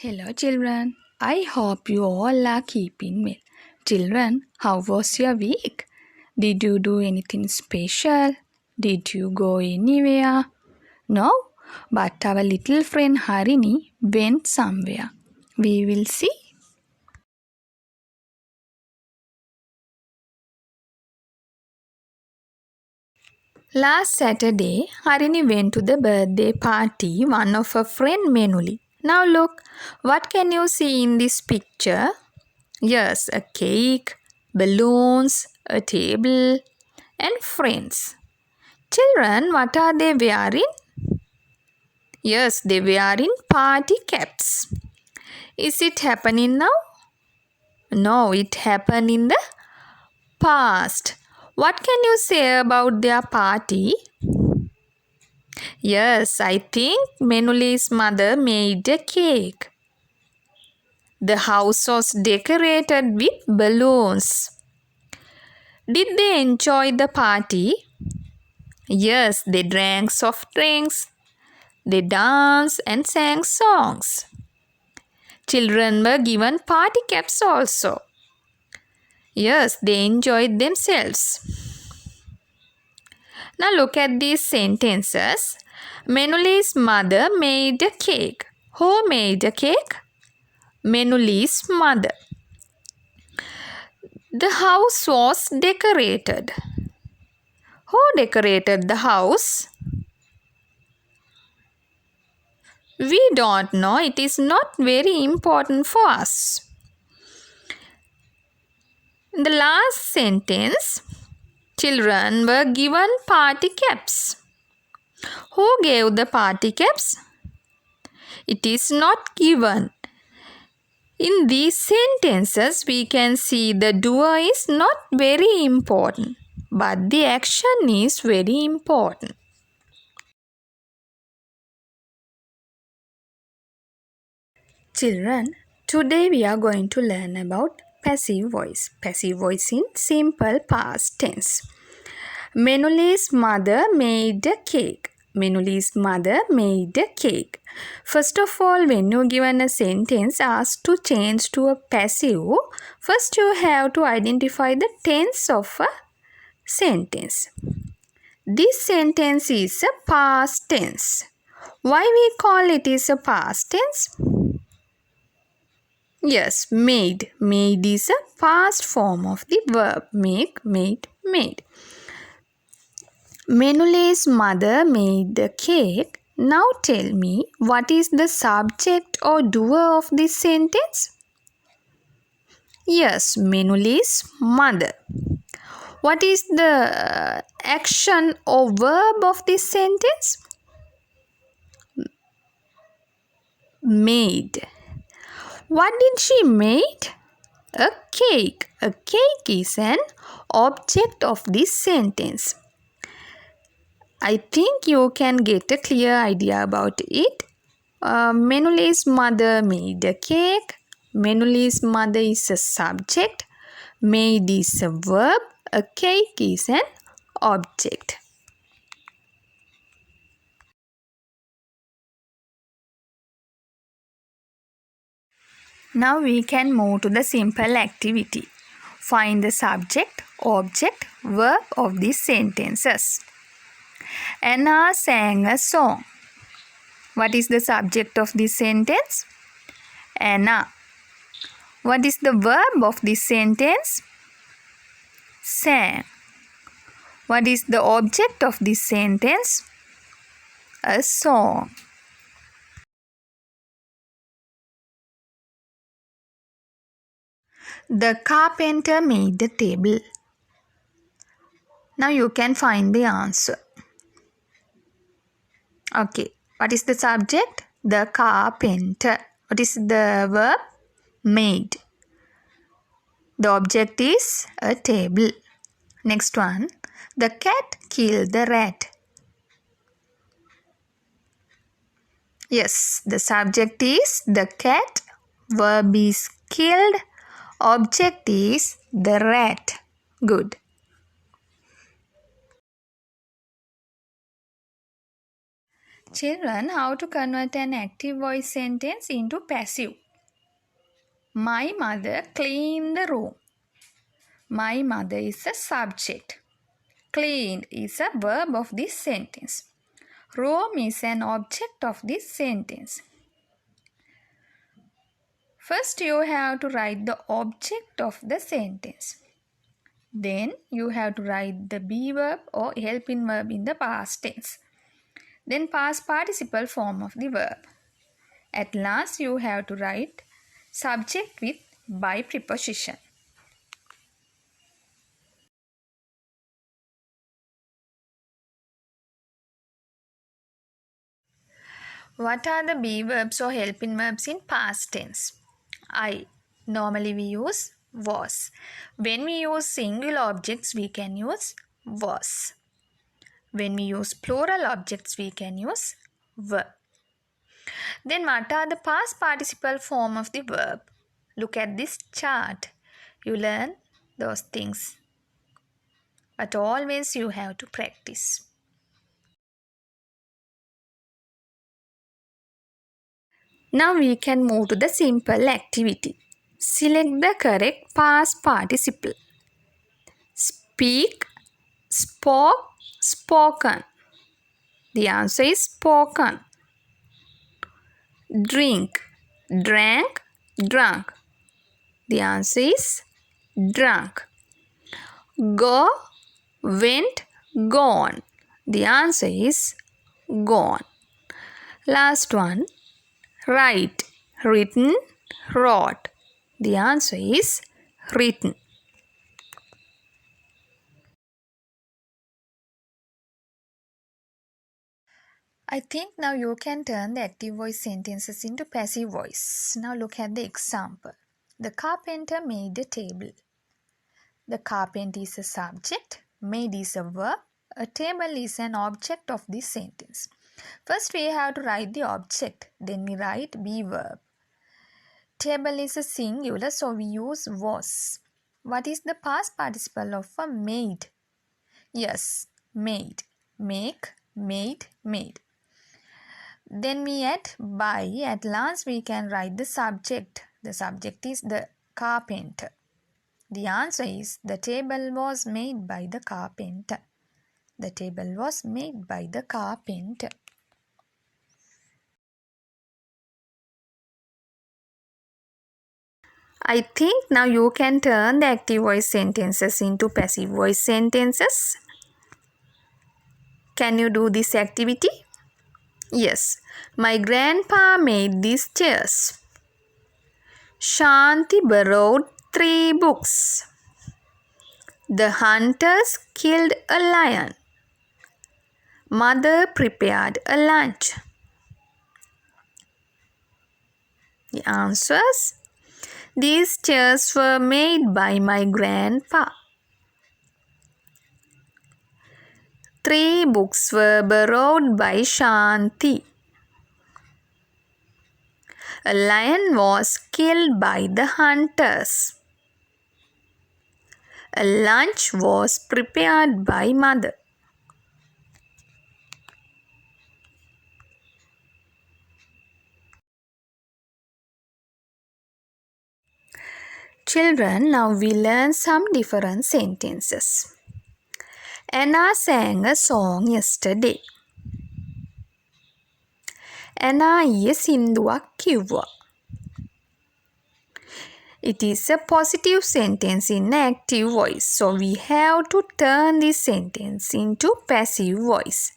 Hello children, I hope you all are keeping well. Children, how was your week? Did you do anything special? Did you go anywhere? No, but our little friend Harini went somewhere. We will see. Last Saturday, Harini went to the birthday party one of her friend Menuli. Now look, what can you see in this picture? Yes, a cake, balloons, a table, and friends. Children, what are they wearing? Yes, they wearing party caps. Is it happening now? No, it happened in the past. What can you say about their party? Yes, I think Menuli's mother made a cake. The house was decorated with balloons. Did they enjoy the party? Yes, they drank soft drinks. They danced and sang songs. Children were given party caps also. Yes, they enjoyed themselves. Now look at these sentences. Menuli's mother made a cake. Who made a cake? Menuli's mother. The house was decorated. Who decorated the house? We don't know. It is not very important for us. In the last sentence, children were given party caps. Who gave the party caps? It is not given. In these sentences, we can see the doer is not very important, but the action is very important. Children, today we are going to learn about passive voice. Passive voice in simple past tense. Menuli's mother made a cake. Menuli's mother made a cake. First of all, when you're given a sentence asked to change to a passive, first you have to identify the tense of a sentence. This sentence is a past tense. Why we call it is a past tense? Yes, made. Made is a past form of the verb make, made, made. Menuli's mother made the cake. Now tell me, what is the subject or doer of this sentence? Yes, Menuli's mother. What is the action or verb of this sentence? Made. What did she made? A cake. A cake is an object of this sentence. I think you can get a clear idea about it. Menuli's mother made a cake. Menuli's mother is a subject. Made is a verb. A cake is an object. Now we can move to the simple activity. Find the subject, object, verb of these sentences. Anna sang a song. What is the subject of this sentence? Anna. What is the verb of this sentence? Sang. What is the object of this sentence? A song. The carpenter made the table. Now you can find the answer. Okay. What is the subject? The carpenter. What is the verb? Made. The object is a table. Next one. The cat killed the rat. Yes, the subject is the cat. Verb is killed. Object is the rat. Good. Children, how to convert an active voice sentence into passive? My mother cleaned the room. My mother is a subject. Cleaned is a verb of this sentence. Room is an object of this sentence. First, you have to write the object of the sentence. Then, you have to write the be verb or helping verb in the past tense. Then, past participle form of the verb. At last, you have to write subject with by preposition. What are the be verbs or helping verbs in past tense? Normally we use was. When we use singular objects, we can use was. When we use plural objects, we can use were. Then what are the past participle form of the verb? Look at this chart. You learn those things. But always you have to practice. Now we can move to the simple activity. Select the correct past participle. Speak, spoke, spoken. The answer is spoken. Drink, drank, drunk. The answer is drunk. Go, went, gone. The answer is gone. Last one. Write, written, wrote. The answer is written. I think now you can turn the active voice sentences into passive voice. Now look at the example. The carpenter made a table. The carpenter is a subject, made is a verb, a table is an object of this sentence. First we have to write the object, then we write be verb. Table is a singular, so we use was. What is the past participle of a made? Yes, made. Make, made, made. Then we add by. At last we can write the subject. The subject is the carpenter. The answer is the table was made by the carpenter. The table was made by the carpenter. I think now you can turn the active voice sentences into passive voice sentences. Can you do this activity? Yes. My grandpa made these chairs. Shanti borrowed 3 books. The hunters killed a lion. Mother prepared a lunch. The answers? These chairs were made by my grandpa. 3 books were borrowed by Shanti. A lion was killed by the hunters. A lunch was prepared by mother. Children, now we learn some different sentences. Anna sang a song yesterday. Anna ඊයේ සින්දුවක් කිව්වා. It is a positive sentence in active voice. So we have to turn this sentence into passive voice.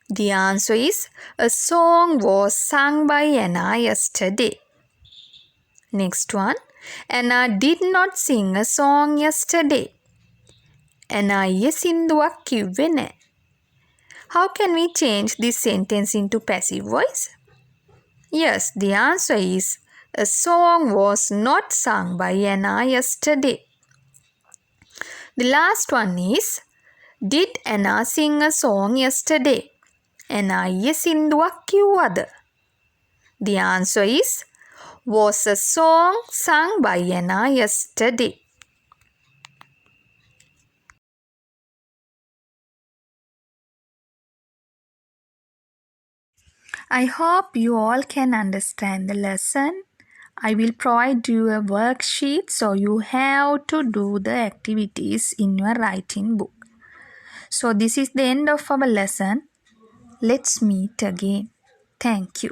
The answer is a song was sung by Anna yesterday. Next one. Anna did not sing a song yesterday. Anna ඊයේ සින්දුවක් කිව්වේ නෑ. How can we change this sentence into passive voice? Yes, the answer is a song was not sung by Anna yesterday. The last one is, did Anna sing a song yesterday? Anna ඊයේ සින්දුවක් කිව්වද? The answer is, was a song sung by Anna yesterday. I hope you all can understand the lesson. I will provide you a worksheet so you have to do the activities in your writing book. So this is the end of our lesson. Let's meet again. Thank you.